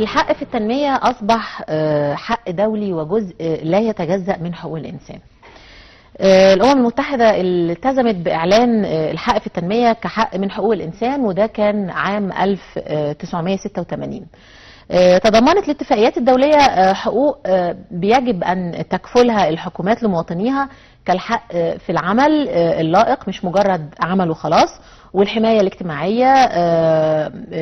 الحق في التنمية أصبح حق دولي وجزء لا يتجزأ من حقوق الإنسان. الأمم المتحدة التزمت بإعلان الحق في التنمية كحق من حقوق الإنسان، وده كان عام 1986. تضمنت الاتفاقيات الدولية حقوق بيجب أن تكفلها الحكومات لمواطنيها، كالحق في العمل اللائق، مش مجرد عمل وخلاص، والحماية الاجتماعية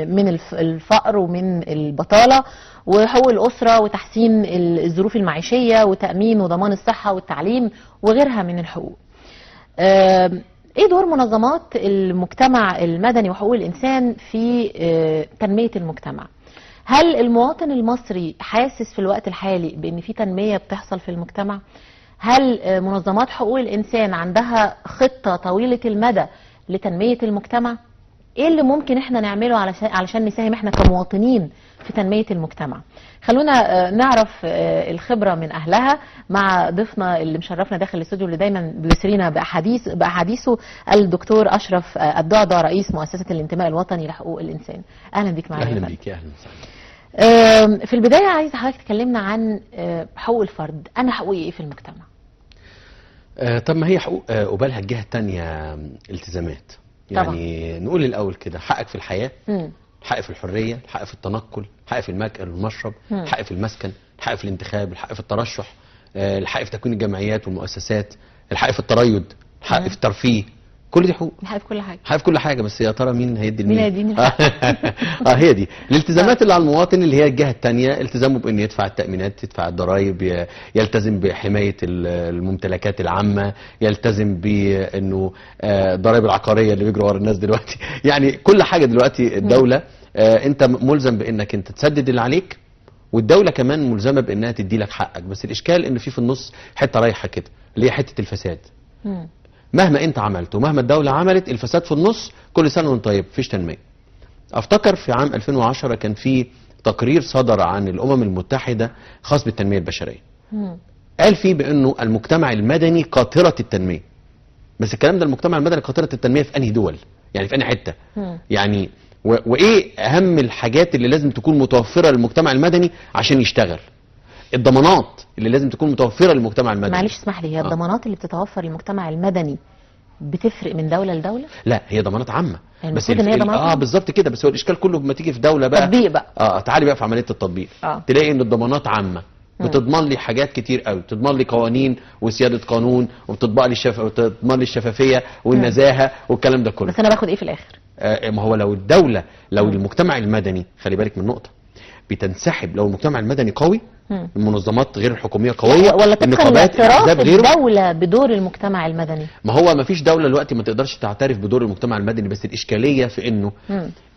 من الفقر ومن البطالة، وحقوق الأسرة وتحسين الظروف المعيشية وتأمين وضمان الصحة والتعليم وغيرها من الحقوق. ايه دور منظمات المجتمع المدني وحقوق الإنسان في تنمية المجتمع؟ هل المواطن المصري حاسس في الوقت الحالي بأن في تنمية بتحصل في المجتمع؟ هل منظمات حقوق الإنسان عندها خطة طويلة المدى لتنمية المجتمع؟ ايه اللي ممكن احنا نعمله علشان نساهم احنا كمواطنين في تنمية المجتمع؟ خلونا نعرف الخبرة من اهلها مع ضيفنا اللي مشرفنا داخل الاستوديو، اللي دايما بيسرينا باحاديثه، الدكتور اشرف الضعضع، رئيس مؤسسة الانتماء الوطني لحقوق الانسان. اهلا بيك معانا. اهلا بيك. اهلا وسهلا. في البداية عايز حضرتك تكلمنا عن حقوق الفرد. انا حقوقي ايه في المجتمع؟ طب ما هي حقوق قبالها الجهة الثانية التزامات. يعني طبعا. نقول الأول كده: حقك في الحياة، الحق في الحرية، الحق في التنقل، الحق في المأكل والمشرب، الحق في المسكن، الحق في الانتخاب، الحق في الترشح، الحق في تكوين الجمعيات والمؤسسات، الحق في التريض، الحق في الترفيه. كل دي حقوق. الحق في كل حاجة. الحق في كل حاجة، بس يا ترى مين هيدي لمين؟ مين هيديني الحق؟ هي دي الالتزامات اللي على المواطن، اللي هي الجهة الثانية التزامه بأنه يدفع التأمينات، يدفع الضرائب، يلتزم بحماية الممتلكات العامة، يلتزم بأنه الضرائب العقارية اللي بيجروا ورا الناس دلوقتي. يعني كل حاجة دلوقتي الدولة انت ملزم بأنك انت تسدد اللي عليك، والدولة كمان ملزمة بأنها تدي لك حقك. بس الإشكال إن في النص حتة رايحة كده، اللي هي حتة الفساد. مهما انت عملت ومهما الدولة عملت، الفساد في النص. كل سنة وانت طيب، مفيش تنمية. افتكر في عام 2010 كان في تقرير صدر عن الأمم المتحدة خاص بالتنمية البشرية. قال فيه بأنه المجتمع المدني قاطرة التنمية. بس الكلام ده المجتمع المدني قاطرة التنمية في أنهي دول؟ يعني في أنهي حتة؟ يعني وإيه أهم الحاجات اللي لازم تكون متوفرة للمجتمع المدني عشان يشتغل؟ الضمانات اللي لازم تكون متوفرة للمجتمع المدني. معلش اسمح لي، هي الضمانات اللي بتتوفر للمجتمع المدني بتفرق من دولة لدولة؟ لا، هي ضمانات عامة. يعني بس ان هي ضمانات بالظبط كده. بس هو الاشكال كله لما تيجي في دولة بقى تطبيق بقى. تعالي بقى في عملية التطبيق. تلاقي ان الضمانات عامة، بتضمن لي حاجات كتير قوي، بتضمن لي قوانين وسيادة قانون، وبتضمن لي الشفافية والنزاهة والكلام ده كله. بس انا باخد ايه في الاخر؟ ما هو لو الدولة، لو المجتمع المدني، خلي بالك من نقطة، بتنسحب. لو المجتمع المدني قوي، المنظمات غير الحكومية قوية، ولا تبقى اعتراف الدولة بدور المجتمع المدني؟ ما هو ما فيش دولة دلوقتي ما تقدرش تعترف بدور المجتمع المدني. بس الإشكالية في انه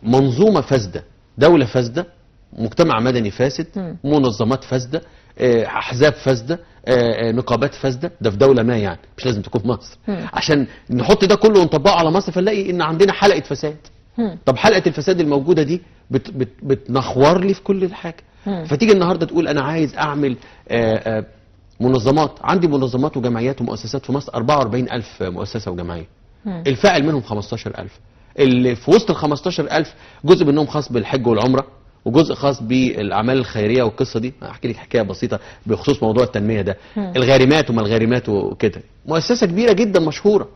منظومة فاسدة، دولة فاسدة، مجتمع مدني فاسد، منظمات فاسدة، احزاب فاسدة، نقابات فاسدة. ده في دولة ما، يعني مش لازم تكون مصر. عشان نحط ده كله ونطبقه على مصر فنلاقي ان عندنا حلقة فساد. طب حلقة الفساد الموجودة دي بتنخور لي في كل الحاجة. فتيجي النهاردة تقول انا عايز اعمل منظمات. عندي منظمات وجمعيات ومؤسسات في مصر 44,000 مؤسسة وجمعية. الفاعل منهم 15,000. اللي في وسط ال 15,000 جزء منهم خاص بالحج والعمرة، وجزء خاص بالاعمال الخيريه. والقصه دي احكي لك حكايه بسيطه بخصوص موضوع التنميه ده. الغارمات وما الغارمات وكده، مؤسسه كبيره جدا مشهوره.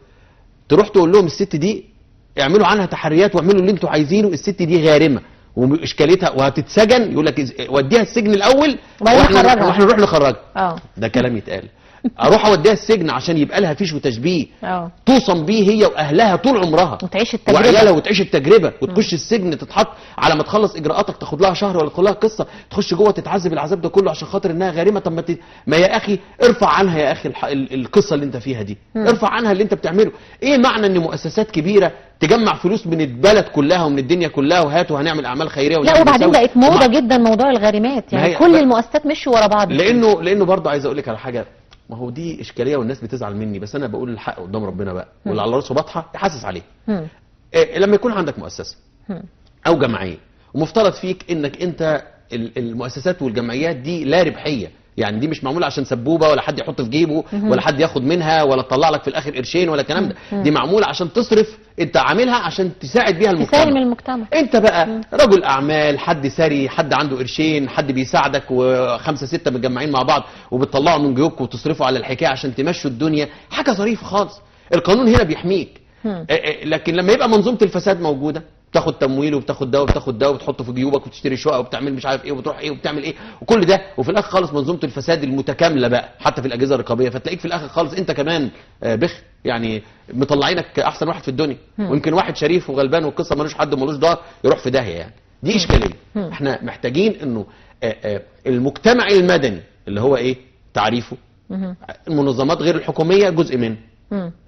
تروح تقول لهم الست دي اعملوا عنها تحريات واعملوا اللي انتوا عايزينه، الست دي غارمه واشكاليتها وهتتسجن. يقول لك وديها السجن الاول واحنا نروح نخرجها. ده كلام يتقال. اروح اوديها السجن عشان يبقى لها فيش وتشبيه، توصم بيه هي واهلها طول عمرها، وتعيش التجربه، وعيالها وتعيش التجربه، وتخش السجن تتحط على ما تخلص اجراءاتك، تاخد لها شهر ولا تاخد لها قصه، تخش جوه تتعذب العذاب ده كله عشان خاطر انها غارمه. طب ما يا اخي ارفع عنها يا اخي القصه اللي انت فيها دي. ارفع عنها اللي انت بتعمله. ايه معنى ان مؤسسات كبيره تجمع فلوس من البلد كلها ومن الدنيا كلها وهاتوا هنعمل اعمال خيريه؟ لا، وبعدين بقت موضه جدا موضوع الغارمات. يعني كل المؤسسات مشوا ورا بعض. لانه برضه عايز اقول لك على حاجه. ما هو دي اشكاليه والناس بتزعل مني، بس انا بقول الحق قدام ربنا بقى، واللي على راسه بطحه يحسس عليه. لما يكون عندك مؤسسه او جمعيه ومفترض فيك انك انت المؤسسات والجمعيات دي لا ربحيه، يعني دي مش معموله عشان سبوبه ولا حد يحط في جيبه ولا حد ياخد منها ولا تطلع لك في الاخر قرشين ولا الكلام ده. دي معموله عشان تصرف، انت عاملها عشان تساعد بيها المجتمع، تسالم المجتمع. انت بقى رجل اعمال، حد ثري، حد عنده قرشين، حد بيساعدك، وخمسه سته متجمعين مع بعض وبتطلعوا من جيوبكم وتصرفوا على الحكايه عشان تمشوا الدنيا، حاجه ظريفه خالص. القانون هنا بيحميك. لكن لما يبقى منظومه الفساد موجوده، بتاخد تمويل وبتاخد ده وبتاخد ده وبتحطه في جيوبك وتشتري شقق وبتعمل مش عارف ايه وبتروح ايه وبتعمل ايه وكل ده، وفي الاخر خالص منظومه الفساد المتكامله بقى حتى في الاجهزه الرقابيه، فتلاقيك في الاخر خالص انت كمان بخ، يعني مطلعينك احسن واحد في الدنيا، ويمكن واحد شريف وغلبان والقصه ملوش حد وملوش ضهر يروح في داهيه يعني. دي اشكاليه. احنا محتاجين انه المجتمع المدني اللي هو ايه تعريفه، المنظمات غير الحكوميه جزء منه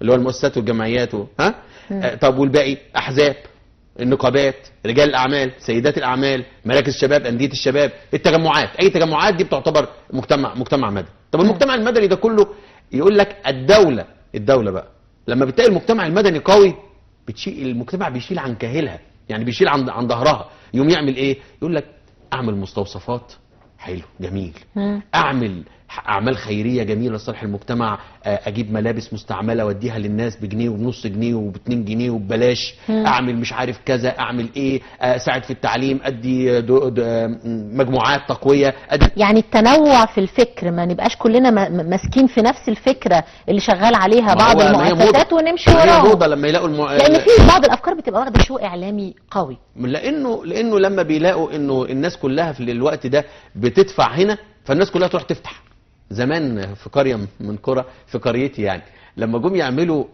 اللي هو المؤسسات والجمعيات طب والباقي احزاب، النقابات، رجال الاعمال، سيدات الاعمال، مراكز الشباب، انديه الشباب، التجمعات، اي تجمعات دي بتعتبر مجتمع مدني. طب المجتمع المدني ده كله يقول لك الدوله بقى لما بتلاقي المجتمع المدني قوي بتشيل المجتمع، بيشيل عن كاهلها، يعني بيشيل عن ظهرها. يقوم يعمل ايه؟ يقول لك اعمل مستوصفات، حلو جميل، اعمل اعمال خيريه جميله لصالح المجتمع، اجيب ملابس مستعمله واديها للناس بجنيه وبنص جنيه وب2 جنيه وببلاش، اعمل مش عارف كذا، اعمل ايه، اساعد في التعليم، ادي مجموعات تقويه، يعني التنوع في الفكر، ما نبقاش كلنا ماسكين في نفس الفكره اللي شغال عليها بعض المؤسسات ونمشي وراها. هي موضه لما يلاقوا لان في بعض الافكار بتبقى واخده شو اعلامي قوي، لانه لما بيلاقوا انه الناس كلها في الوقت ده بتدفع هنا، فالناس كلها تروح تفتح. زمان في قريه من قرى في قريتي يعني، لما جم يعملوا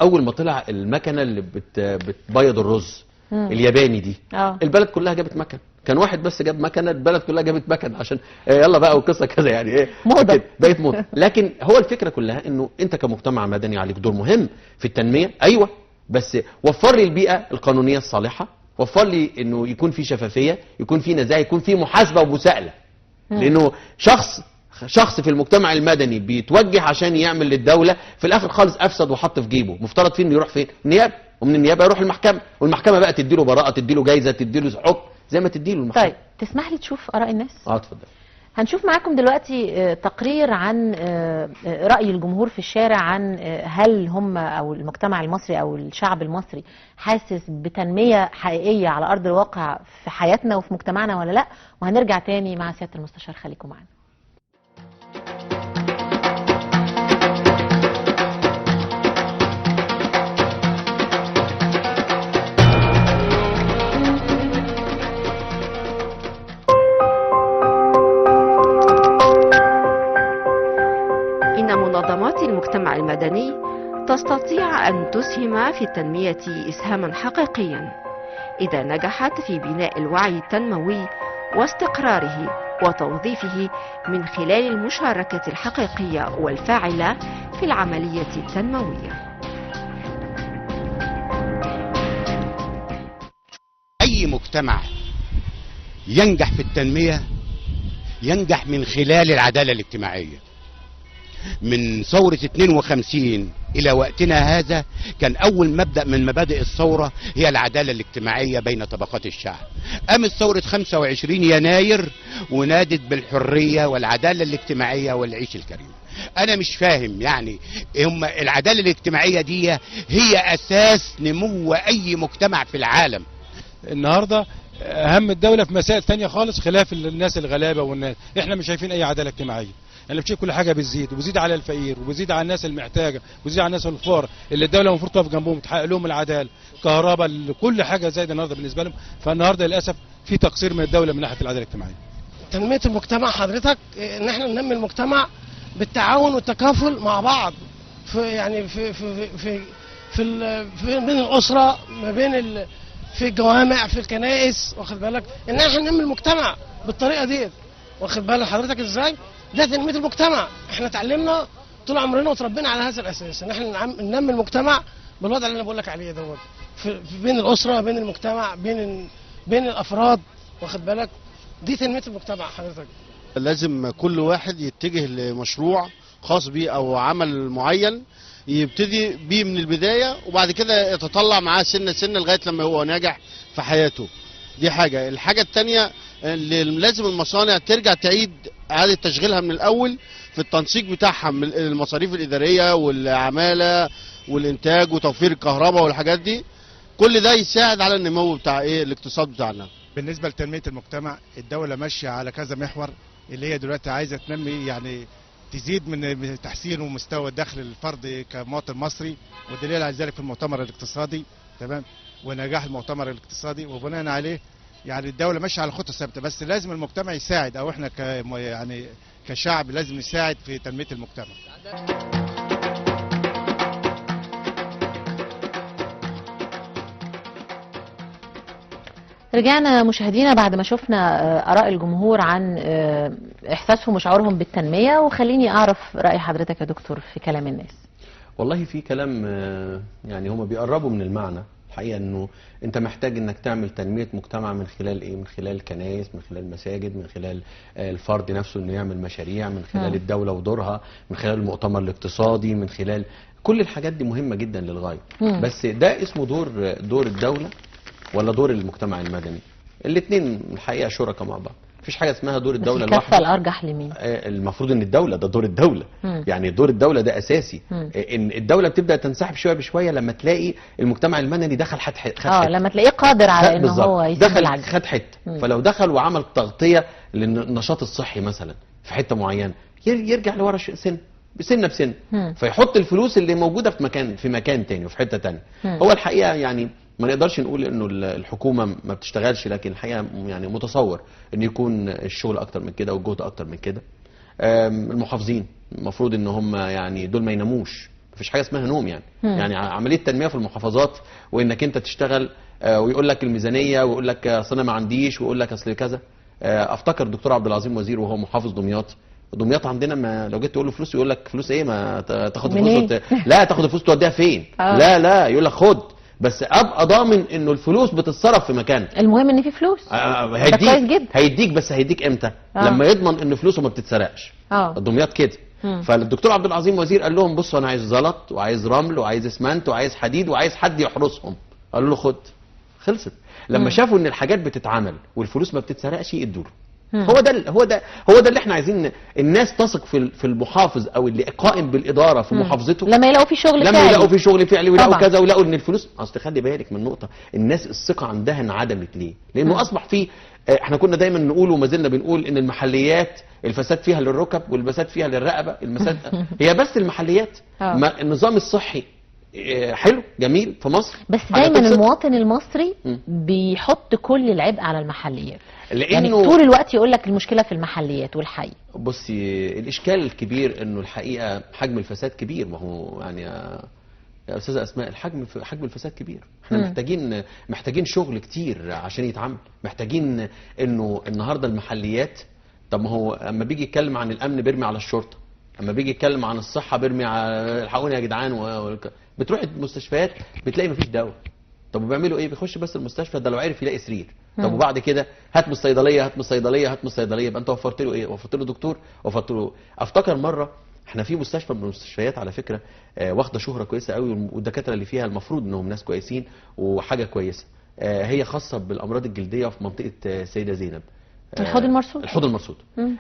اول ما طلع المكنه اللي بتبيض الرز الياباني دي، البلد كلها جابت مكنه، كان واحد بس جاب مكنه، البلد كلها جابت مكنه عشان يلا بقى والقصه كذا يعني ايه موضه بقت موضه. لكن هو الفكره كلها انه انت كمجتمع مدني عليك دور مهم في التنميه، ايوه، بس وفر لي البيئه القانونيه الصالحه، وفر لي انه يكون في شفافيه، يكون في نزاهه، يكون في محاسبه ومساءله. لانه شخص في المجتمع المدني بيتوجه عشان يعمل للدوله، في الاخر خالص افسد وحط في جيبه، مفترض فين يروح؟ فين؟ النيابه، ومن النيابه يروح المحكمه، والمحكمه بقى تديله براءه، تديله جايزه، تديله حكم زي ما تديله المحكمه. طيب تسمح لي تشوف اراء الناس؟ اتفضل. هنشوف معاكم دلوقتي تقرير عن رأي الجمهور في الشارع عن هل هم أو المجتمع المصري أو الشعب المصري حاسس بتنمية حقيقية على أرض الواقع في حياتنا وفي مجتمعنا ولا لا، وهنرجع تاني مع سيادة المستشار. خليكم معنا. منظمات المجتمع المدني تستطيع أن تسهم في التنمية إسهاما حقيقيا إذا نجحت في بناء الوعي التنموي واستقراره وتوظيفه من خلال المشاركة الحقيقية والفاعلة في العملية التنموية. أي مجتمع ينجح في التنمية ينجح من خلال العدالة الاجتماعية. من ثورة 52 إلى وقتنا هذا كان أول مبدأ من مبادئ الثورة هي العدالة الاجتماعية بين طبقات الشعب. قامت ثورة 25 يناير ونادت بالحرية والعدالة الاجتماعية والعيش الكريم. أنا مش فاهم يعني هم العدالة الاجتماعية دي هي أساس نمو أي مجتمع في العالم. النهاردة أهم الدولة في مسائل تانية خالص خلاف الناس الغلابة والناس، احنا مش شايفين أي عدالة اجتماعية. يعني بتشوف كل حاجه بتزيد وبزيد على الفقير وبزيد على الناس المحتاجه وبزيد على الناس الفقراء اللي الدوله المفروض تقف جنبهم وتحقق لهم العداله، كهرباء، كل حاجه زايده النهارده بالنسبه لهم. فالنهارده للاسف في تقصير من الدوله من ناحيه العداله الاجتماعيه. تنميه المجتمع حضرتك ان احنا ننمي المجتمع بالتعاون والتكافل مع بعض، في يعني في بين الاسره، ما بين في الجوامع، في الكنائس، واخد بالك ان احنا ننمي المجتمع بالطريقه ديت، واخد بالك حضرتك ازاي؟ ده تنميه المجتمع. احنا اتعلمنا طول عمرنا وتربينا على هذا الاساس ان احنا ننمي المجتمع بالوضع اللي انا بقول لك عليه دوت، بين الاسره، بين المجتمع، بين الافراد، واخد بالك؟ دي تنميه المجتمع حضرتك. لازم كل واحد يتجه لمشروع خاص بيه او عمل معين يبتدي بيه من البدايه، وبعد كده يتطلع معاه سنه سنه لغايه لما هو ناجح في حياته. دي حاجه. الحاجه الثانيه لازم المصانع ترجع تعيد اعاده تشغيلها من الاول في التنسيق بتاعها من المصاريف الاداريه والعماله والانتاج وتوفير الكهرباء والحاجات دي. كل ده يساعد على النمو بتاع الاقتصاد بتاعنا. بالنسبه لتنميه المجتمع الدوله ماشيه على كذا محور، اللي هي دلوقتي عايزه تنمي يعني تزيد من تحسين ومستوى الدخل للفرد كمواطن مصري، والدليل على ذلك في المؤتمر الاقتصادي، تمام، ونجاح المؤتمر الاقتصادي. وبناء عليه يعني الدوله ماشيه على خطه ثابته، بس لازم المجتمع يساعد، او احنا يعني كشعب لازم نساعد في تنميه المجتمع. رجعنا مشاهدينا بعد ما شفنا آراء الجمهور عن إحساسهم وشعورهم بالتنمية، وخليني أعرف رأي حضرتك يا دكتور في كلام الناس. والله في كلام يعني هم بيقربوا من المعنى الحقيقة، انه انت محتاج انك تعمل تنمية مجتمع من خلال ايه؟ من خلال الكنائس، من خلال المساجد، من خلال الفرد نفسه انه يعمل مشاريع، من خلال الدولة ودورها، من خلال المؤتمر الاقتصادي، من خلال كل الحاجات دي مهمة جدا للغاية. بس ده اسمه دور الدولة ولا دور المجتمع المدني؟ الاثنين الحقيقة شركاء مع بعض. مفيش حاجه اسمها دور الدوله لوحده. الكفه الارجح لمين؟ المفروض ان الدوله، ده دور الدوله. يعني دور الدوله ده اساسي. ان الدوله بتبدا تنسحب شويه بشويه لما تلاقي المجتمع المدني دخل خد حته. لما تلاقيه قادر على ان هو دخل خد حته. فلو دخل وعمل تغطيه للنشاط الصحي مثلا في حته معينه، يرجع لورا سنه بسنه، فيحط الفلوس اللي موجوده في مكان تاني وفي حته تانيه. هو الحقيقه يعني ما نقدرش نقول انه الحكومه ما بتشتغلش، لكن الحقيقه يعني متصور ان يكون الشغل اكتر من كده والجهد اكتر من كده. المحافظين المفروض ان هم يعني دول ما يناموش، مفيش حاجه اسمها نوم يعني. يعني عمليه تنميه في المحافظات، وانك انت تشتغل ويقول لك الميزانيه ويقول لك اصل انا ما عنديش ويقول لك اصل كذا. افتكر الدكتور عبد العظيم وزير وهو محافظ دمياط عندنا، ما لو جيت تقول له فلوس يقول لك فلوس ايه؟ ما تاخد فلوس لا تاخد الفلوس توديها فين؟ لا يقول لك خد، بس ابقى ضامن انه الفلوس بتتصرف في مكان. المهم ان في فلوس. هيديك بس هيديك امتى؟ لما يضمن ان فلوسه ما بتتسرقش. دمياط كده. فالدكتور عبد العظيم وزير قال لهم بصوا انا عايز زلط وعايز رمل وعايز اسمنت وعايز حديد وعايز حد يحرسهم. قالوا له خد، خلصت. لما شافوا ان الحاجات بتتعمل والفلوس ما بتتسرقش يدوا له. هو ده اللي احنا عايزين الناس تثق في المحافظ او اللي قائم بالاداره في محافظته، لما يلاقوا في شغل فعلي، لما يلاقوا في شغل فعلي ويلاقوا كذا ويلاقوا ان الفلوس. اصل خلي بالك من نقطه، الناس الثقه عندها انعدمت ليه؟ لانه اصبح في احنا كنا دايما نقول وما زلنا بنقول ان المحليات الفساد فيها للركب والفساد فيها للرقبه. هي بس المحليات. النظام الصحي حلو جميل في مصر، بس دايما المواطن المصري بيحط كل العبء على المحليات، لانه يعني طول الوقت يقول لك المشكله في المحليات والحي. بصي الاشكال الكبير انه الحقيقه حجم الفساد كبير. ما هو يعني يا استاذه اسماء حجم الفساد كبير. احنا محتاجين شغل كتير عشان يتعمل. محتاجين انه النهارده المحليات، طب ما هو اما بيجي يتكلم عن الامن بيرمي على الشرطه، اما بيجي يتكلم عن الصحه بيرمي على الحقوني يا جدعان. بتروح المستشفيات بتلاقي مفيش دواء. طب وبيعملوا ايه؟ بيخش بس المستشفى ده لو عرف يلاقي سرير. طب وبعد كده هات من الصيدليه. يبقى انت وفرت له ايه؟ وفرت له دكتور، وفرت له. افتكر مره احنا في مستشفى من المستشفيات على فكره واخده شهره كويسه قوي، والدكاتره اللي فيها المفروض انهم ناس كويسين وحاجه كويسه. هي خاصه بالامراض الجلديه في منطقه السيده زينب، الحوض المرصود.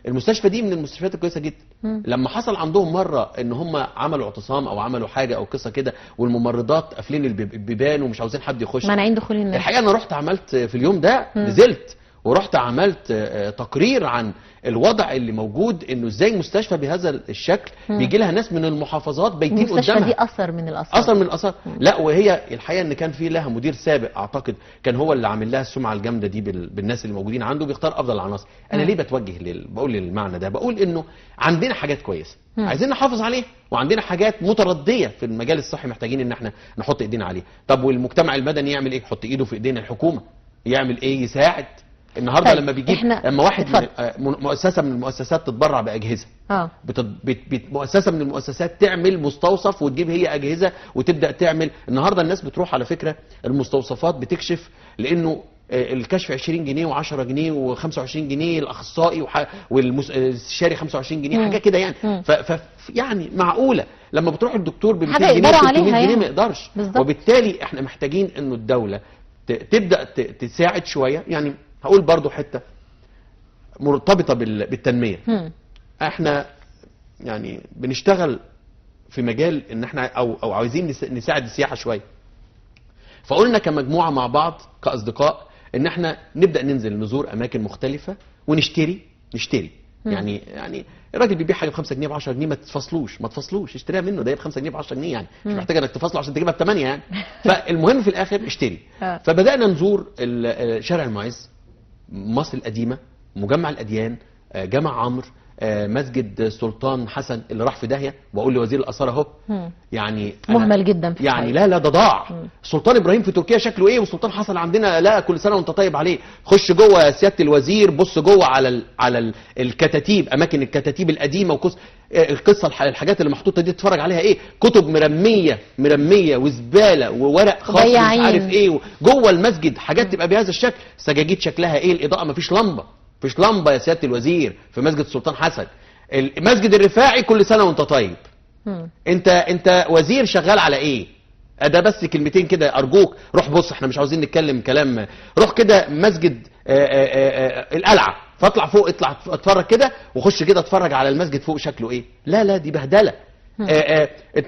المستشفى دي من المستشفيات الكويسه جدا. لما حصل عندهم مره ان هم عملوا اعتصام او عملوا حاجه او قصه كده، والممرضات قافلين البيبان ومش عاوزين حد يخش، مانعين دخول الناس. الحقيقه انا رحت عملت في اليوم ده نزلت ورحت عملت تقرير عن الوضع اللي موجود، انه ازاي مستشفى بهذا الشكل بيجي لها ناس من المحافظات بايتين قدامها. المستشفى دي اثر من الاثار. لا، وهي الحقيقه ان كان في لها مدير سابق اعتقد كان هو اللي عامل لها السمعه الجامده دي بالناس اللي موجودين عنده، بيختار افضل العناصر. انا ليه بقول المعنى ده؟ بقول انه عندنا حاجات كويسه عايزين نحافظ عليها، وعندنا حاجات مترديه في المجال الصحي محتاجين ان احنا نحط ايدينا عليها. طب والمجتمع المدني يعمل ايه؟ يحط ايده في ايدين الحكومه. يعمل ايه؟ يساعد. النهارده لما بيجيب لما واحد مؤسسه من المؤسسات تتبرع باجهزه، مؤسسه من المؤسسات تعمل مستوصف وتجيب هي اجهزه وتبدا تعمل. النهارده الناس بتروح على فكره المستوصفات بتكشف، لانه الكشف 20 جنيه و10 جنيه و25 جنيه الاخصائي والاستشاري 25 جنيه حاجه كده يعني. يعني معقوله لما بتروح الدكتور ب 200 جنيه 300 جنيه ما يقدرش. وبالتالي احنا محتاجين انه الدوله تبدا تساعد شويه. يعني هقول برضو حته مرتبطه بالتنميه. احنا يعني بنشتغل في مجال ان احنا او عايزين نساعد السياحه شويه، فقلنا كمجموعه مع بعض كاصدقاء ان احنا نبدا ننزل نزور اماكن مختلفه ونشتري يعني الراجل بيبيع حاجه ب 5 جنيه ب 10 جنيه، ما تفصلوش اشتريها منه، ده ب 5 جنيه ب 10 جنيه يعني مش محتاج انك تفصله عشان تجيبها ب 8 يعني. فالمهم في الاخر اشتري. فبدانا نزور شارع المعز، مصر القديمه، مجمع الاديان، جامع عمرو، مسجد السلطان حسن اللي راح في داهيه، واقول لوزير الاثار اهو يعني مهمل جدا في يعني لا ده ضاع. السلطان ابراهيم في تركيا شكله ايه، والسلطان حسن عندنا لا كل سنه وانت طيب عليه. خش جوه يا سياده الوزير، بص جوه على الكتاتيب، اماكن الكتاتيب القديمه القصه الحاجات اللي محطوطه دي تتفرج عليها ايه، كتب مرميه وزباله وورق خاص مش عارف ايه جوه المسجد، حاجات تبقى بهذا الشكل. سجاجيد شكلها ايه، الاضاءه مفيش لمبه يا سياده الوزير في مسجد السلطان حسن. المسجد الرفاعي كل سنه وانت طيب. انت وزير شغال على ايه؟ ده بس كلمتين كده ارجوك، روح بص، احنا مش عاوزين نتكلم كلام، روح كده مسجد القلعه، فاطلع فوق، اطلع اتفرج كده، وخش كده اتفرج على المسجد فوق شكله ايه. لا دي بهدله.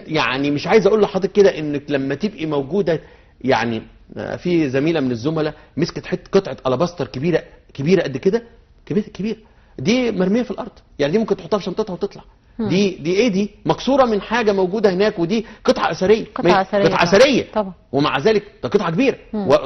يعني مش عايز اقول لحضرتك كده انك لما تبقي موجوده، يعني في زميله من الزملاء مسكت قطعه الاباستر كبيره قد كده، كبيره دي مرميه في الارض، يعني دي ممكن تحطها في شنطتها وتطلع. دي ايه، دي مكسوره من حاجه موجوده هناك، ودي قطعه اثريه قطعه اثريه طبعا. ومع ذلك ده قطعه كبيره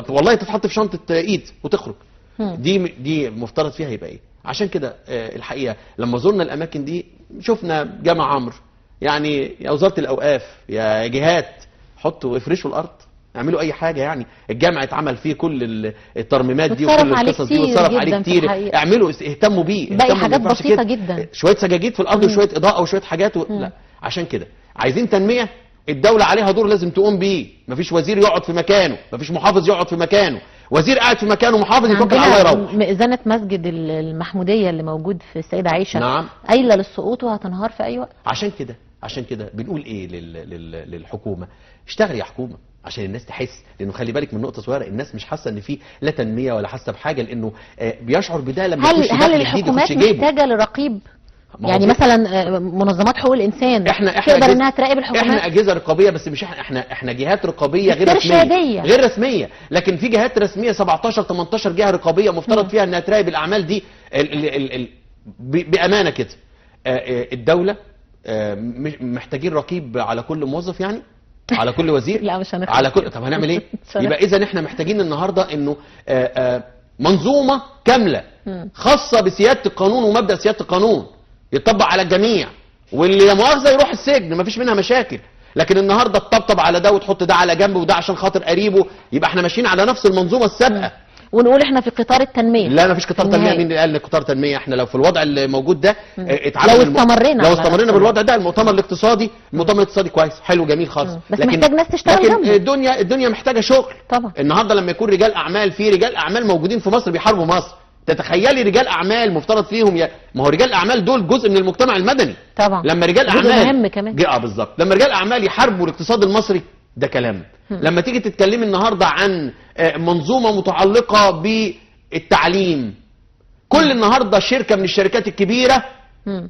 والله تتحط في شنطه ايد وتخرج. دي مفترض فيها يبقى ايه. عشان كده الحقيقه لما زرنا الاماكن دي شفنا جامع عمرو، يعني يا وزاره الاوقاف يا جهات حطوا افرشوا الارض، اعملوا اي حاجه. يعني الجامع اتعمل فيه كل الترميمات دي وكل القصص دي وصرف عليه كتير، اعملوا اهتموا بيه. باقي حاجات بسيطه جدا، شويه سجاجيد في الارض وشويه اضاءه وشويه حاجات لا. عشان كده عايزين تنميه، الدوله عليها دور لازم تقوم بيه. مفيش وزير يقعد في مكانه، مفيش محافظ يقعد في مكانه، وزير قاعد في مكانه محافظ يتوكل على الله يروح. مئذنه مسجد المحموديه اللي موجود في السيده عائشه قايله للسقوط وهتنهار في اي وقت. عشان كده بنقول ايه للحكومه، اشتغل يا حكومه عشان الناس تحس. لانه خلي بالك من نقطه صغيره، الناس مش حاسه ان في لا تنميه ولا حاسه بحاجه، لانه بيشعر بده لما يخش دخل جديد الحكومات محتاجه لرقيب؟ يعني مثلا منظمات حقوق الانسان تقدر انها تراقب الحكومات؟ احنا اجهزه رقابيه، بس مش احنا جهات رقابيه غير رسميه. لكن في جهات رسميه 17 18 جهه رقابيه مفترض فيها انها تراقب الاعمال دي بامانه كده. الدوله محتاجين رقيب على كل موظف، يعني على كل وزير. لا مش هنخلص على كل. طب هنعمل ايه؟ يبقى اذا احنا محتاجين النهارده انه منظومه كامله خاصه بسياده القانون ومبدا سياده القانون يتطبق على الجميع، واللي لا مؤاخذه يروح السجن مفيش منها مشاكل. لكن النهارده تطبطب على ده وتحط ده على جنب وده عشان خاطر قريبه، يبقى احنا ماشيين على نفس المنظومه السابقه. ونقول احنا في قطار التنميه. لا مفيش قطار تنميه. مين اللي قال قطار تنميه؟ احنا لو في الوضع اللي موجود ده لو استمرينا بالوضع ده، المؤتمر الاقتصادي كويس حلو جميل خالص، بس محتاج ناس تشتغل جنبه. الدنيا محتاجه شغل طبعا. النهارده لما يكون رجال اعمال موجودين في مصر بيحاربوا مصر، تتخيلي رجال اعمال مفترض فيهم ما هو رجال الاعمال دول جزء من المجتمع المدني طبعا. لما رجال اعمال مهم كمان بالظبط، لما رجال اعمال يحاربوا الاقتصاد المصري ده كلام. لما تيجي تتكلمي النهارده عن منظومه متعلقه بالتعليم، كل النهارده شركه من الشركات الكبيره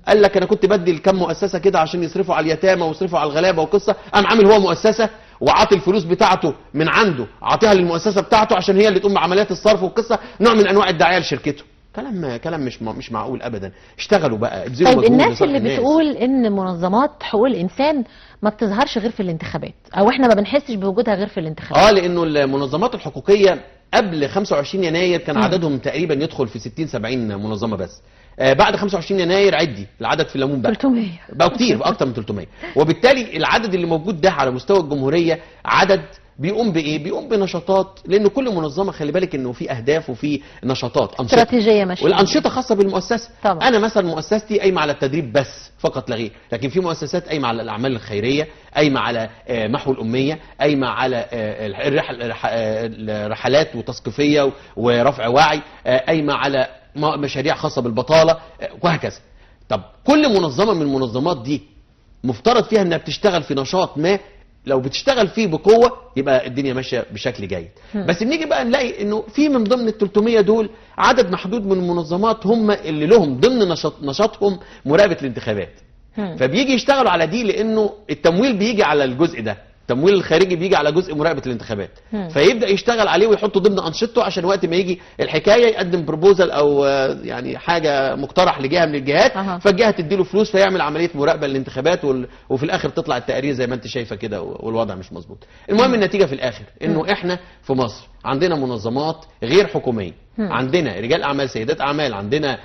قال لك انا كنت بدي لكم مؤسسه كده عشان يصرفوا على اليتامى ويصرفوا على الغلابه وقصه، قام عامل هو مؤسسه وعاطي الفلوس بتاعته من عنده، عاطيها للمؤسسه بتاعته عشان هي اللي تقوم بعمليات الصرف والقصه، نوع من انواع الدعايه لشركته. كلام مش معقول ابدا. اشتغلوا بقى، ابذلوا مجهود. طيب الناس اللي بتقول ان منظمات حقوق الانسان ما بتظهرش غير في الانتخابات، او احنا ما بنحسش بوجودها غير في الانتخابات. لانه المنظمات الحقوقيه قبل 25 يناير كان عددهم تقريبا يدخل في 60 70 منظمه بس. بعد 25 يناير عدي العدد في الليمون بقى 300 بقى كتير، بقى اكتر من 300. وبالتالي العدد اللي موجود ده على مستوى الجمهوريه عدد بيقوم بايه؟ بيقوم بنشاطات، لان كل منظمه خلي بالك انه في اهداف وفي نشاطات استراتيجيه ماشيه، والانشطه خاصه بالمؤسسه. طبعا. انا مثلا مؤسستي قايمه على التدريب بس فقط لا غير، لكن في مؤسسات قايمه على الاعمال الخيريه، قايمه على محو الاميه، قايمه على رحلات وتثقيفيه ورفع وعي، قايمه على مشاريع خاصه بالبطاله وهكذا. طب كل منظمه من المنظمات دي مفترض فيها انها بتشتغل في نشاط ما لو بتشتغل فيه بقوه يبقى الدنيا ماشيه بشكل جيد. بس بنيجي بقى نلاقي انه في من ضمن ال 300 دول عدد محدود من المنظمات هم اللي لهم ضمن نشاطهم مراقبه الانتخابات. فبيجي يشتغلوا على دي لانه التمويل بيجي على الجزء ده، التمويل الخارجي بيجي على جزء مراقبه الانتخابات. فيبدا يشتغل عليه ويحطه ضمن انشطته عشان وقت ما يجي الحكايه يقدم بروبوزال او يعني حاجه مقترح لجهه من الجهات، فالجهه تديله فلوس فيعمل عمليه مراقبه للانتخابات وفي الاخر تطلع التقارير زي ما انت شايفه كده والوضع مش مظبوط. المهم النتيجه في الاخر انه احنا في مصر عندنا منظمات غير حكوميه، عندنا رجال اعمال، سيدات اعمال، عندنا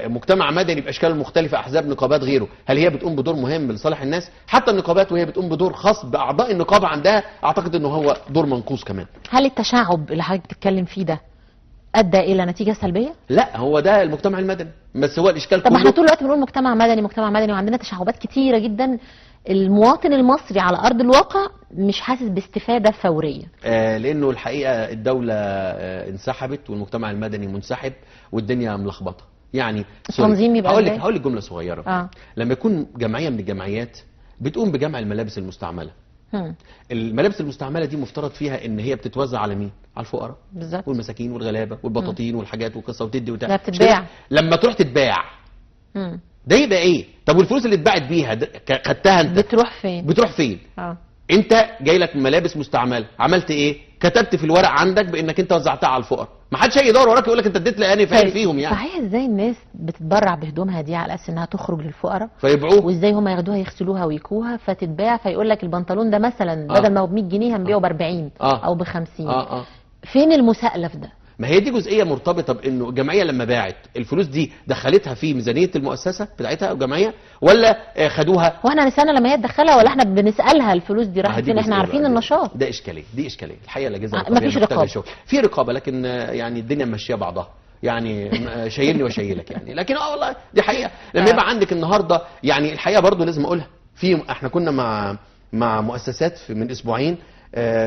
مجتمع مدني باشكاله المختلفه، احزاب، نقابات، غيره. هل هي بتقوم بدور مهم لصالح الناس؟ حتى النقابات وهي بتقوم بدور خاص باعضاء النقابه عندها اعتقد انه هو دور منقوص كمان. هل التشعب اللي حضرتك بتتكلم فيه ده ادى الى نتيجه سلبيه؟ لا، هو ده المجتمع المدني، بس هو الاشكال طب كله. احنا طول الوقت بنقول مجتمع مدني مجتمع مدني، وعندنا تشعبات كتيره جدا. المواطن المصري على ارض الواقع مش حاسس باستفاده فوريه. لانه الحقيقه الدوله انسحبت والمجتمع المدني منسحب والدنيا ملخبطه. يعني التنظيم يبقى ازاي؟ هقول لك جمله صغيره. لما يكون جمعيه من الجمعيات بتقوم بجمع الملابس المستعمله، الملابس المستعمله دي مفترض فيها ان هي بتتوزع على مين؟ على الفقراء بالظبط، والمساكين والغلابه والبطاطين والحاجات وقصه وتدي وتاع. لا بتتباع. لما تروح تتباع ده يبقى ايه؟ طب والفلوس اللي اتباعت بيها خدتها انت بتروح فين؟ بتروح فين؟ انت جاي لك ملابس مستعمله، عملت ايه؟ كتبت في الورق عندك بانك انت وزعتها على الفقراء، ما حدش هيدور وراك يقول لك انت اديت لاني فاهم فيهم يعني. صحيح، ازاي الناس بتتبرع بهدومها دي على اساس انها تخرج للفقراء فيبيعوه، وازاي هم ياخدوها يغسلوها ويكوها فتتباع، فيقول لك البنطلون ده مثلا بدل ما هو ب 100 جنيه هنبيعه ب 40 او ب 50. فين المساءله في ده؟ ما هي دي جزئيه مرتبطه بانه الجمعيه لما باعت الفلوس دي دخلتها في ميزانيه المؤسسه بتاعتها او الجمعيه ولا خدوها؟ واحنا نسالنا لما هي تدخلها ولا احنا بنسالها الفلوس دي راحت فين؟ احنا عارفين النشاط ده اشكاليه، دي اشكاليه الحقيقه. الاجهزه ما فيش رقابه، في رقابه لكن يعني الدنيا ماشيه بعضها، يعني شايلني وشايلك يعني. لكن والله دي حقيقه لما يبقى عندك النهارده يعني الحقيقه برضو لازم اقولها. احنا كنا مع مؤسسات من اسبوعين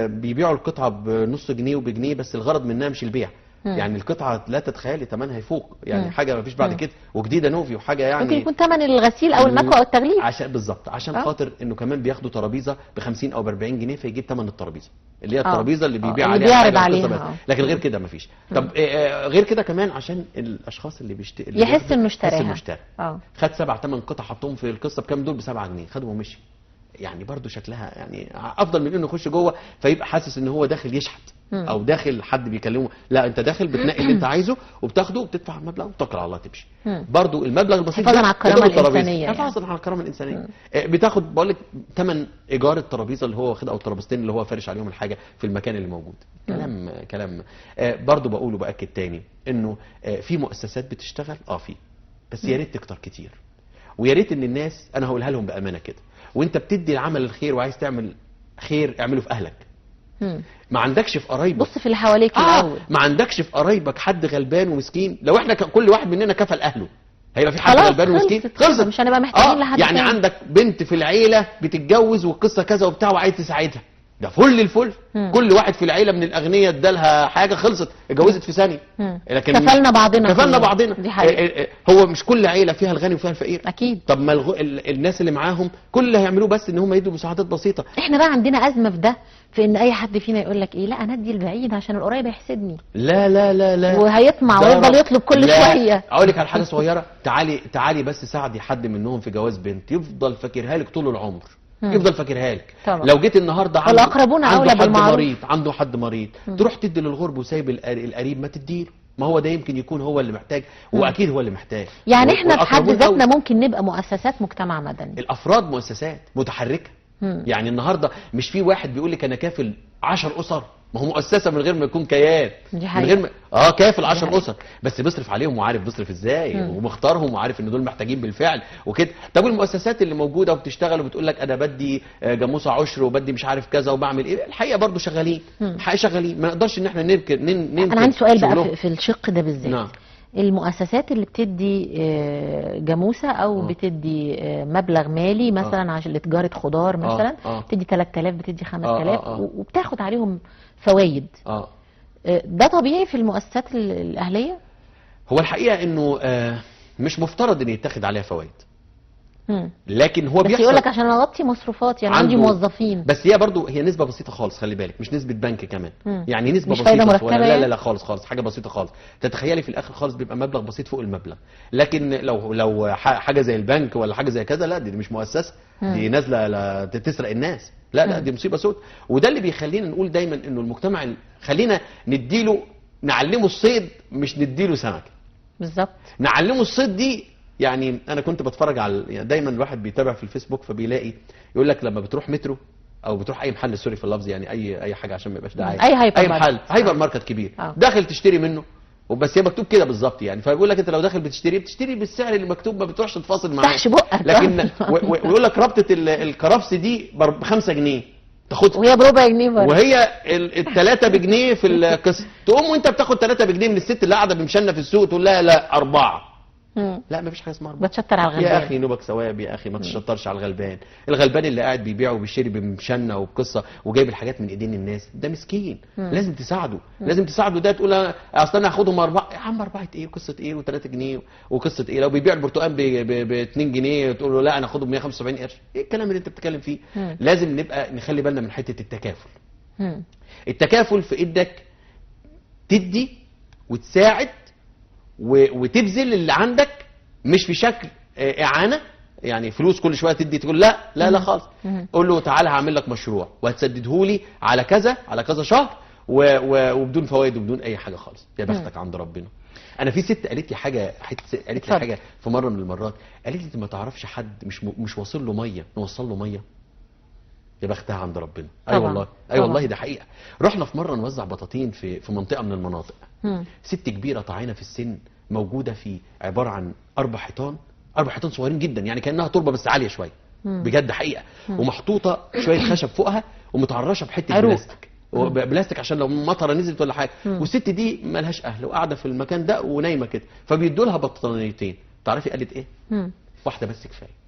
بيبيعوا القطعه بنص جنيه وبجنيه، بس الغرض منها مش البيع. يعني القطعه لا تتخيلي ثمنها يفوق يعني حاجه ما فيش بعد كده، وجديده نوفي وحاجه يعني ممكن يكون ثمن الغسيل او المكوى او التغليف. بالظبط عشان خاطر انه كمان بياخدوا ترابيزه ب 50 او ب 40 جنيه فيجيب ثمن الترابيزه اللي هي الترابيزه اللي بيبيع عليها حاجه بس. لكن غير كده ما فيش. طب غير كده كمان عشان الاشخاص اللي يحس انه اشتراها. خد 7 8 قطع حطهم في القصه بكام دول؟ ب 7 جنيه، خدهم ومشي. يعني برضو شكلها يعني افضل من انه يخش جوه فيبقى حاسس ان هو داخل يشحت او داخل حد بيكلمه. لا، انت داخل بتنقي اللي انت عايزه وبتاخده وبتدفع المبلغ وتتكل على الله تمشي. برضو المبلغ البسيط حفاظا على الكرامه الانسانيه، حفاظا على الكرامه الانسانيه. بتاخد بقول لك ثمن ايجار الترابيزه اللي هو واخدها او الترابيزتين اللي هو فارش عليهم الحاجه في المكان اللي موجود. كلام برضو بقوله باكد تاني انه في مؤسسات بتشتغل في، بس يا ريت تكتر كتير، ويا ريت ان الناس انا هقولها لهم بامانه كده، وانت بتدي العمل الخير وعايز تعمل خير اعمله في اهلك. ما عندكش في قرايبك، بص في اللي حواليك الاول. ما عندكش في قرايبك حد غلبان ومسكين، لو احنا كل واحد مننا كفل اهله هيبقى في حد غلبان ومسكين. خلصت مش هنبقى محتاجين لحد يعني تاني. عندك بنت في العيله بتتجوز والقصه كذا وبتاع وعايز تساعدها، ده فل الفل. كل واحد في العيله من الاغنياء ادالها حاجه خلصت اتجوزت في ثانيه. لكن كفلنا بعضنا دي حقيقة. هو مش كل عيله فيها الغني وفيها الفقير اكيد. طب ما الناس اللي معاهم كل اللي هيعملوه بس ان هم يدوا مساعدات بسيطه. احنا بقى عندنا ازمه في ده، في ان اي حد فينا يقول لك ايه، لا انا ادي البعيد عشان القريب هيحسدني. لا لا لا لا، وهيطمع ويفضل يطلب كل شويه. اقول لك على حاجه صغيره، تعالي بس ساعدي حد منهم في جواز بنت يفضل فاكرها لك طول العمر. يفضل فاكرها لك. لو جيت النهارده عنده حد مريض تروح تدي للغرب وسايب القريب ما تديله، ما هو ده يمكن يكون هو اللي محتاج، واكيد هو اللي محتاج. يعني احنا في حد ذاتنا ممكن نبقى مؤسسات مجتمع مدني. الافراد مؤسسات متحركه. يعني النهارده مش في واحد بيقول لك انا كافل 10 اسر، ما هو مؤسسه من غير ما يكون كيان، من غير ما كافل 10 اسر، بس بيصرف عليهم وعارف بيصرف ازاي ومختارهم وعارف ان دول محتاجين بالفعل وكده. طب المؤسسات اللي موجوده وبتشتغل وبتقول لك انا بدي جاموسه عشر وبدي مش عارف كذا وبعمل ايه، الحقيقه برضو شغالين. الحقيقه شغالين، ما نقدرش ان احنا ننكر. انا عندي سؤال بقى في الشق ده بالذات. نعم. المؤسسات اللي بتدي جاموسه او بتدي مبلغ مالي مثلا عشان لتجاره خضار مثلا، بتدي 3000 بتدي 5000 وبتاخد عليهم فوائد. ده طبيعي في المؤسسات الاهليه؟ هو الحقيقه انه مش مفترض ان يتاخد عليها فوائد. لكن هو بس بيحصل يقول لك عشان اغطي مصروفات، يعني عندي موظفين. بس هي برضو هي نسبه بسيطه خالص، خلي بالك، مش نسبه بنك كمان. يعني نسبه مش بسيطه فايدة مركبة لا يعني؟ لا لا خالص خالص، حاجه بسيطه خالص. تتخيلي في الاخر خالص بيبقى مبلغ بسيط فوق المبلغ. لكن لو حاجه زي البنك ولا حاجه زي كذا، لا دي مش مؤسسه، دي نازله تسرق الناس. لا لا دي مصيبه سود. وده اللي بيخلينا نقول دايما انه المجتمع خلينا نديله، نعلمه الصيد مش نديله سمكه. بالظبط. نعلمه الصيد دي. يعني انا كنت بتفرج على، يعني دايما الواحد بيتابع في الفيسبوك فبيلاقي يقول لك لما بتروح مترو او بتروح اي محل، سوري في اللفظ، يعني اي حاجه عشان ما يبقاش دعايه، اي محل هايبر ماركت كبير داخل تشتري منه، وبس هي مكتوب كده بالظبط يعني. فبيقول لك انت لو داخل بتشتري بالسعر اللي مكتوب، ما بتروحش تفاصل معاه، تحش بقك. لكن ويقول لك رابطه الكرفس دي ب 5 جنيه تاخدها، وهي بربع جنيه برضه، وهي الثلاثه بجنيه في القسط. تقوم وانت بتاخد 3 بجنيه من الست اللي قاعده بمشنه في السوق، تقول لها لا 4. لا مفيش حاجه اسمها 4. بتشطر على الغلبان يا اخي نوبك ثواب، يا اخي ما تشطرش على الغلبان. الغلبان اللي قاعد بيبيع وبيشتري بمشنه وبقصه وجايب الحاجات من ايدين الناس، ده مسكين. لازم تساعده، لازم تساعده. ده تقول اصل انا هاخدهم 4 يا عم، 4 ايه وقصه ايه و3 جنيه وقصه ايه؟ لو بيبيع البرتقال ب 2 جنيه تقول له لا انا هاخدهم 175 قرش. ايه الكلام اللي انت بتتكلم فيه؟ لازم نبقى نخلي بالنا من حته التكافل. التكافل في ايدك تدي وتساعد وتبذل اللي عندك، مش في شكل اعانه، يعني فلوس كل شويه تدي تقول لا لا لا خالص. قول له تعالى هعمل لك مشروع وهتسدده لي على كذا على كذا شهر وبدون فوائد وبدون اي حاجه خالص. يا بختك عند ربنا. انا في ست قالت لي حاجه، قالت لي حاجه في مره من المرات، قالت لي انت ما تعرفش حد مش واصل له ميه نوصل له ميه. يا بختها عند ربنا. اي والله اي والله ده حقيقه. رحنا في مره نوزع بطاطين في منطقه من المناطق. ست كبيره طاعنه في السن، موجوده في عباره عن 4 حيطان صغيرين جدا، يعني كانها تربه بس عاليه شويه، بجد حقيقه. ومحطوطه شويه خشب فوقها ومتعرشه بحته بلاستيك، بلاستيك عشان لو مطره نزلت ولا حاجه. والست دي مالهاش اهل وقاعده في المكان ده ونايمه كده، فبيدوا لها بطانيتين. تعرفي قالت ايه؟ واحده بس كفايه.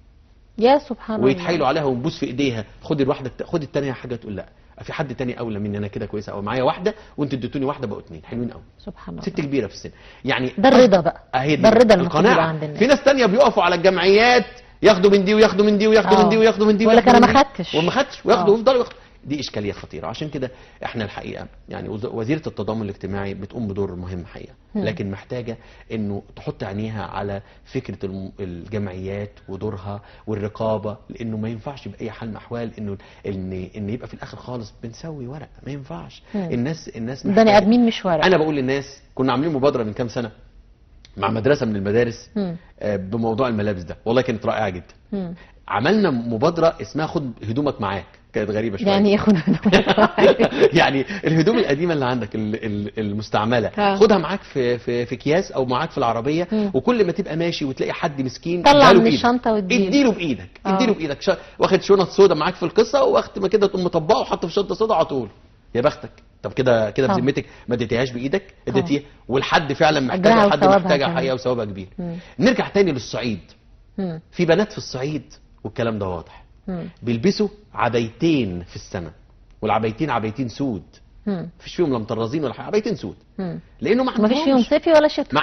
يا سبحان الله. ويتحايلوا عليها ونبوس في ايديها، خدي الواحده، خدي الثانيه حاجه، تقول لا في حد تاني اولى مني، انا كده كويسه قوي، معايا واحده وانتوا اديتوني واحده بقوا 2 حلوين قوي. سبحان الله. ست كبيره في السن يعني. ده الرضا بقى، ده الرضا اللي المفروض يبقى عند الناس. في ناس تانية بيقفوا على الجمعيات ياخدوا من دي وياخدوا من دي وياخدوا من دي وياخدوا من دي، ولا انا ما خدتش وما خدتش وياخدوا ويفضلوا ياخدوا. دي اشكاليه خطيره. عشان كده احنا الحقيقه يعني وزيره التضامن الاجتماعي بتقوم بدور مهم حقيقه، لكن محتاجه انه تحط عينيها على فكره الجمعيات ودورها والرقابه، لانه ما ينفعش باي حال من الاحوال ان يبقى في الاخر خالص بنسوي ورق. ما ينفعش. الناس بني ادمين مش ورق. انا بقول للناس، كنا عاملين مبادره من كام سنه مع مدرسه من المدارس بموضوع الملابس ده، والله كانت رائعه جدا. عملنا مبادره اسمها خد هدومك معاك. كانت غريبه شويه. يعني ايه خد هدومك؟ يعني الهدوم القديمه اللي عندك المستعمله خدها معاك في اكياس او معاك في العربيه، وكل ما تبقى ماشي وتلاقي حد مسكين طلع من الشنطه اديله بايدك. واخد شنط سودا معاك في القصه، واخد ما كده تقوم مطبقه وحطه في شنطه سودا على طول. يا بختك. طب كده بذمتك ما اديتيهاش بايدك، اديتيها والحد فعلا محتاجها، حد محتاجها حقيقه وثوابها كبير. نرجع تاني للصعيد. في بنات في الصعيد والكلام ده واضح، بيلبسوا عبايتين في السنه، والعبايتين عبايتين سود، مفيش فيهم لا مطرزين ولا حاجه، عبايتين سود، لانه ما فيش فيهم صيفي ولا شتوي، ما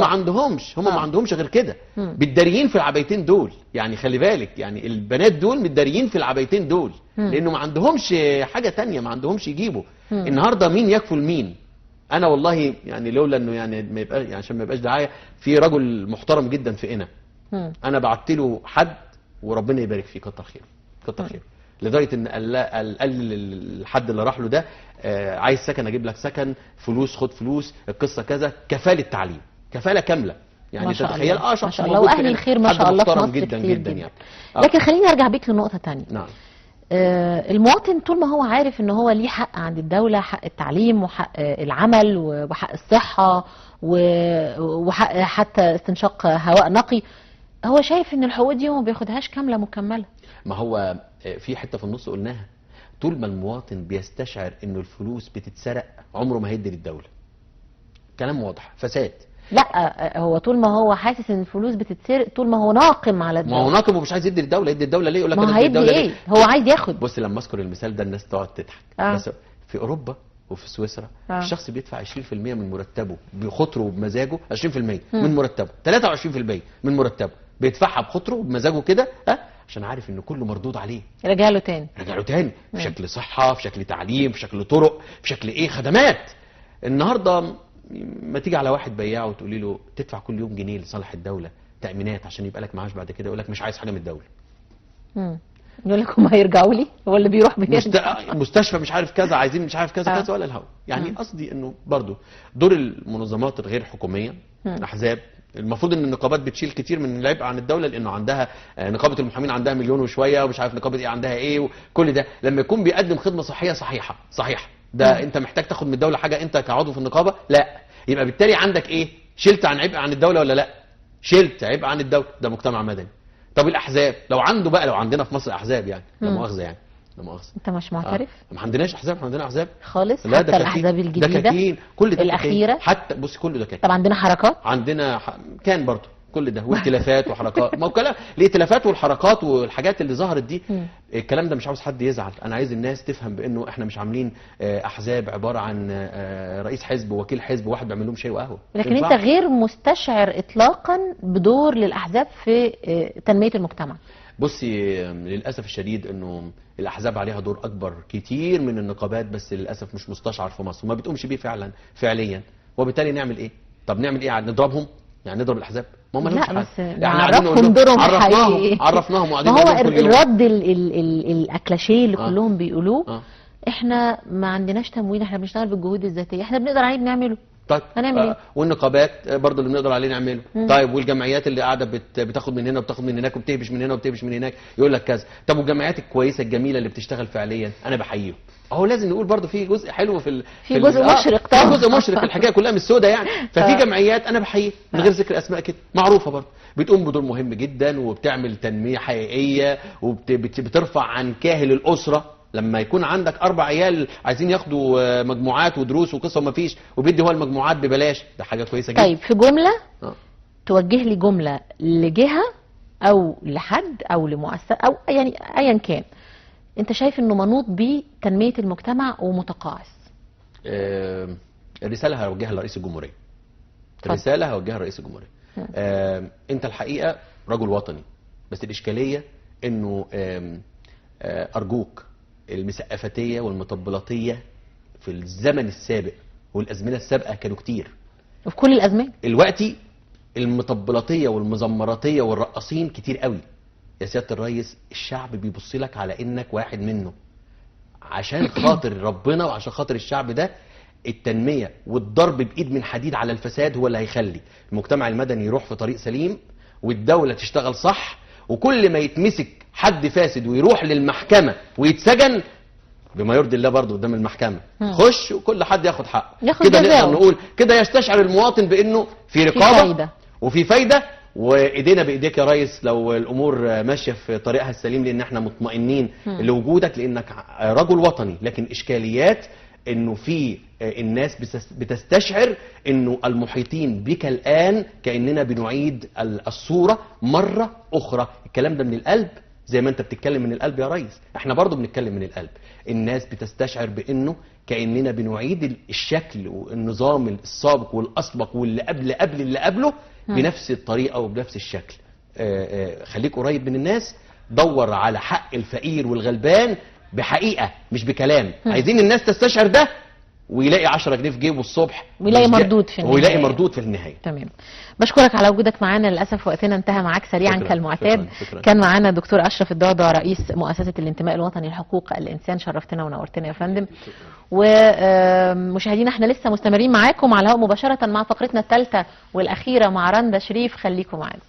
عندهمش. هم ما عندهمش غير كده. متداريين في العبايتين دول. يعني خلي بالك، يعني البنات دول متداريين في العبايتين دول، لانه ما عندهمش حاجه تانية، ما عندهمش يجيبوا. النهارده مين يكفل مين؟ انا والله يعني لولا انه يعني ما يبقى يعني عشان ما يبقاش دعايه، في رجل محترم جدا في قنا، انا بعت له حد وربنا يبارك فيه، كتر خيره كتر خيره، لدرجه ان قال الحد اللي راح له ده عايز سكن اجيب لك سكن، فلوس خد فلوس، القصه كذا، كفاله تعليم، كفاله كامله. يعني تتخيل شخص ما شاء الله، واهل الخير ما شاء الله في مصر جدا جدا يعني. لكن خليني ارجع بيك لنقطه ثانيه. نعم. المواطن طول ما هو عارف ان هو ليه حق عند الدوله، حق التعليم وحق العمل وحق الصحه وحق حتى استنشاق هواء نقي، هو شايف ان الحقوق دي هو ما بياخدهاش كامله مكمله. ما هو في حته في النص قلناها، طول ما المواطن بيستشعر انه الفلوس بتتسرق عمره ما هيدي للدوله. كلام واضح، فساد. لا، هو طول ما هو حاسس ان الفلوس بتتسرق، طول ما هو ناقم على الدوله. ما هو ناقم ومش عايز يدي للدوله. يدي الدوله ليه؟ يقول لك ما هيدي ايه؟ هو عايز ياخد. بص لما اذكر المثال ده الناس تقعد تضحك. بس في اوروبا وفي سويسرا الشخص بيدفع 20% من مرتبه بخطره وبمزاجه، 20% من مرتبه، 23% من مرتبه، بيدفعها بخطره بمزاجه كده، عشان عارف ان كله مردود عليه، رجع له تاني. رجع له تاني في شكل صحه، في شكل تعليم، في شكل طرق، في شكل ايه، خدمات. النهارده ما تيجي على واحد بياع وتقولي له تدفع كل يوم جنيه لصالح الدوله تامينات عشان يبقى لك معاش بعد كده، يقول لك مش عايز حاجه من الدوله. يقول لك هم هيرجعوا لي، هو اللي بيروح بيرجع. مستشفى مش عارف كذا، عايزين مش عارف كذا كذا، ولا الهوا. يعني قصدي انه برضو دور المنظمات الغير حكوميه، احزاب، المفروض ان النقابات بتشيل كتير من العبء عن الدوله، لانه عندها نقابه المحامين عندها 1,000,000 وشويه، ومش عارف نقابه ايه عندها ايه، وكل ده لما يكون بيقدم خدمه صحيه صحيحه ده انت محتاج تاخد من الدوله حاجه انت كعضو في النقابه؟ لا. يبقى بالتالي عندك ايه؟ شلت عن عبء عن الدوله ولا لا؟ شلت عبء عن الدوله. ده مجتمع مدني. طب الاحزاب لو عنده بقى، لو عندنا في مصر احزاب يعني، لا مؤاخذه يعني، لا مؤاخذه، انت مش معترف؟ ما عندناش احزاب، ما عندنا احزاب خالص. لا، حتى الاحزاب الجديده كل ده الاخيره، حتى بص كل ده كان. طب عندنا حركات، عندنا كان برضه كل ده، وائتلافات وحركات. ما هو كلام الائتلافات والحركات والحاجات اللي ظهرت دي، الكلام ده مش عاوز حد يزعل. انا عايز الناس تفهم بانه احنا مش عاملين احزاب عباره عن رئيس حزب ووكيل حزب وواحد بيعمل لهم شاي وقهوه. لكن انت غير مستشعر اطلاقا بدور للاحزاب في تنميه المجتمع. بصي، للاسف الشديد انه الاحزاب عليها دور اكبر كتير من النقابات، بس للاسف مش مستشعر في مصر وما بتقومش بيه فعليا. وبالتالي نعمل ايه؟ طب نعمل ايه؟ نضربهم؟ يعني نضرب الاحزاب؟ ما هم لهمش حل. لا بس نعرفهم دورهم الحقيقي. عرفناهم وقاعدين ما هو الرد الاكلاشيه اللي كلهم بيقولوه، احنا ما عندناش تمويل، احنا بنشتغل بالجهود الذاتيه، احنا بنقدر عليه بنعمله. طيب هنعمل ايه؟ والنقابات برضه اللي بنقدر عليه نعمله. طيب والجمعيات اللي قاعده بتاخد من هنا وبتاخد من هناك وبتهبش من هنا وبتهبش من هناك، يقول لك كذا. طب والجمعيات الكويسه الجميله اللي بتشتغل فعليا، انا بحييهم. اهو لازم نقول برضه في جزء حلو في جزء مشرق طبعا، في جزء مشرق، الحكايه كلها مش سودة يعني. ففي جمعيات انا بحييها من غير ذكر اسماء كده، معروفه برضه، بتقوم بدور مهم جدا وبتعمل تنميه حقيقيه وبترفع عن كاهل الاسره. لما يكون عندك 4 عيال عايزين ياخدوا مجموعات ودروس وقصه ومفيش، وبيدي هو المجموعات ببلاش، ده حاجه كويسه جدا. طيب في جمله توجه لي جمله لجهه او لحد او لمؤسسه او يعني ايا كان انت شايف انه منوط بتنميه المجتمع ومتقاعس. الرساله هوجهها لرئيس الجمهوريه. انت الحقيقه رجل وطني، بس الاشكاليه انه ارجوك، المسقفتيه والمطبلاتيه في الزمن السابق والازمنه السابقه كانوا كتير، وفي كل الازمان. دلوقتي المطبلاتيه والمزمراتيه والرقاصين كتير قوي. يا سياده الريس، الشعب بيبص لك على انك واحد منه. عشان خاطر ربنا وعشان خاطر الشعب ده، التنميه والضرب بايد من حديد على الفساد هو اللي هيخلي المجتمع المدني يروح في طريق سليم، والدوله تشتغل صح. وكل ما يتمسك حد فاسد ويروح للمحكمه ويتسجن بما يرضي الله برضه قدام المحكمه، خش وكل حد ياخد حقه. كده نقدر نقول كده يستشعر المواطن بانه في رقابه وفي فايده، وايدينا بايديك يا ريس لو الامور ماشيه في طريقها السليم، لان احنا مطمئنين لوجودك، لانك رجل وطني. لكن اشكاليات انه في الناس بتستشعر انه المحيطين بك الان كاننا بنعيد الصوره مره اخرى. الكلام ده من القلب، زي ما انت بتتكلم من القلب يا ريس، احنا برضو بنتكلم من القلب. الناس بتستشعر بانه كاننا بنعيد الشكل والنظام السابق والاسبق واللي قبل اللي قبله بنفس الطريقه وبنفس الشكل. خليك قريب من الناس، دور على حق الفقير والغلبان بحقيقه مش بكلام. عايزين الناس تستشعر ده ويلاقي 10 جنيه في جيبه الصبح، ويلاقي مردود في النهايه. ويلاقي مردود في النهايه. تمام. بشكرك على وجودك معانا، للاسف وقتنا انتهى معاك سريعا كالمعتاد. شكرا. كان معانا دكتور اشرف الضعضع، رئيس مؤسسه الانتماء الوطني لحقوق الانسان. شرفتنا ونورتنا يا فندم. ومشاهدينا احنا لسه مستمرين معاكم على الهواء مباشره مع فقرتنا الثالثه والاخيره مع رندا شريف. خليكم معانا.